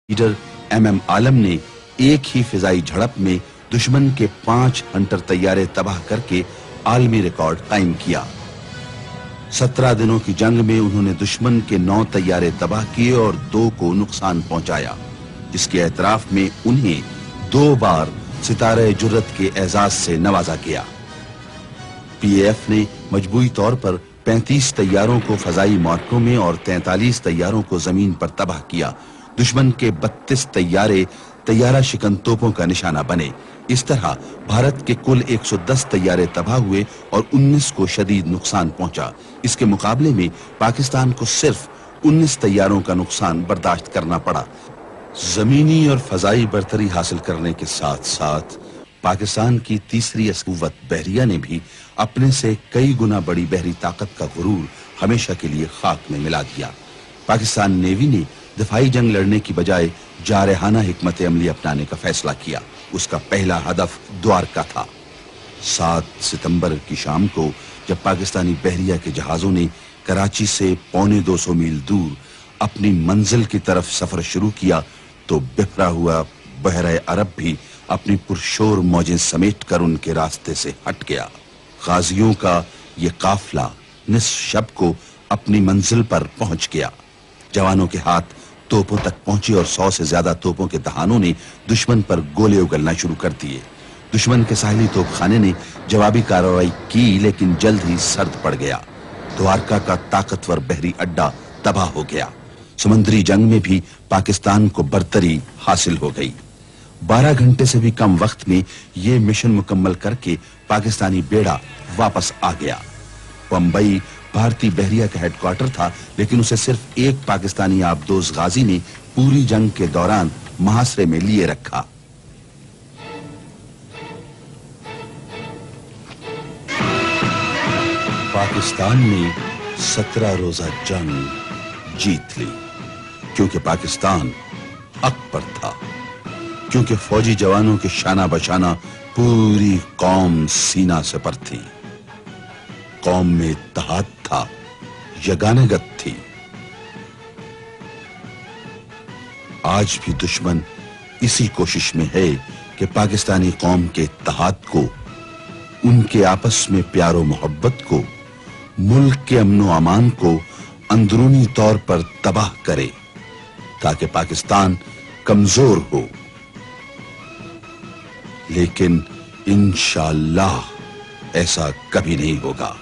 Leader MM आलम ने एक ही फिजाई झड़प में दुश्मन के 5 हंटर तैयारे तबाह करके आलमी रिकॉर्ड कायम किया। 17 दिनों की जंग में उन्होंने दुश्मन के 9 तैयारे तबाह किए और 2 को नुकसान पहुंचाया। इसके एतराफ में उन्हें 2 बार सितारे जुर्रत के एजाज से नवाजा गया। PAF ने मजबूरी तौर पर 35 तैयारों को फजाई मार्कों में और 43 तैयारों को जमीन पर तबाह किया। दुश्मन के 32 तैयारा शिकन तोपों का निशाना बने। इस तरह भारत के कुल 110 तैयारे तबाह हुए और 19 को शदीद नुकसान पहुंचा। इसके मुकाबले में पाकिस्तान को सिर्फ 19 तैयारों का नुकसान बर्दाश्त करना पड़ा। जमीनी और फजाई बरतरी हासिल करने के साथ साथ पाकिस्तान की तीसरी कुव्वत बहरिया ने भी अपने से कई गुना बड़ी बहरी ताकत का गुरूर हमेशा के लिए खाक में मिला दिया। पाकिस्तान नेवी ने दिफाई जंग लड़ने की बजाय जारहाना हिकमत अमली अपनाने का फैसला किया। उसका पहला हदफ द्वारका था। 7 सितंबर की शाम को जब पाकिस्तानी बहरिया के जहाजों ने कराची से 250 मील दूर अपनी मंजिल की तरफ सफर शुरू किया तो बिखरा हुआ बहरे अरब भी अपनी पुरशोर मौजें समेटकर उनके रास्ते से हट गया। गाजियों का ये काफिला निस्फ शब को अपनी मंजिल पर पहुंच गया। जवानों के हाथ तोपों तक पहुंचे और 100 से ज्यादा तोपों के दहानों ने दुश्मन पर गोले उगलना शुरू कर दिए। दुश्मन के साहिली तोपखाने ने जवाबी कार्रवाई की, लेकिन जल्द ही सर्द पड़ गया। द्वारका का ताकतवर बहरी अड्डा तबाह हो गया। समुद्री जंग में भी पाकिस्तान को बरतरी हासिल हो गई। 12 घंटे से भी कम वक्त में यह मिशन मुकम्मल करके पाकिस्तानी बेड़ा वापस आ गया। बंबई भारतीय बहरिया का हेडक्वार्टर था, लेकिन उसे सिर्फ एक पाकिस्तानी आबदोज गाजी ने पूरी जंग के दौरान मुहासरे में लिए रखा। पाकिस्तान ने 17 रोजा जंग जीत ली, क्योंकि पाकिस्तान हक पर था, क्योंकि फौजी जवानों के शाना बशाना पूरी कौम सीना से पर थी। कौम में इत्तेहाद था, यगानगत थी। आज भी दुश्मन इसी कोशिश में है कि पाकिस्तानी कौम के इत्तेहाद को, उनके आपस में प्यारो मोहब्बत को, मुल्क के अमनो अमान को अंदरूनी तौर पर तबाह करे, ताकि पाकिस्तान कमजोर हो। लेकिन इंशाअल्लाह ऐसा कभी नहीं होगा।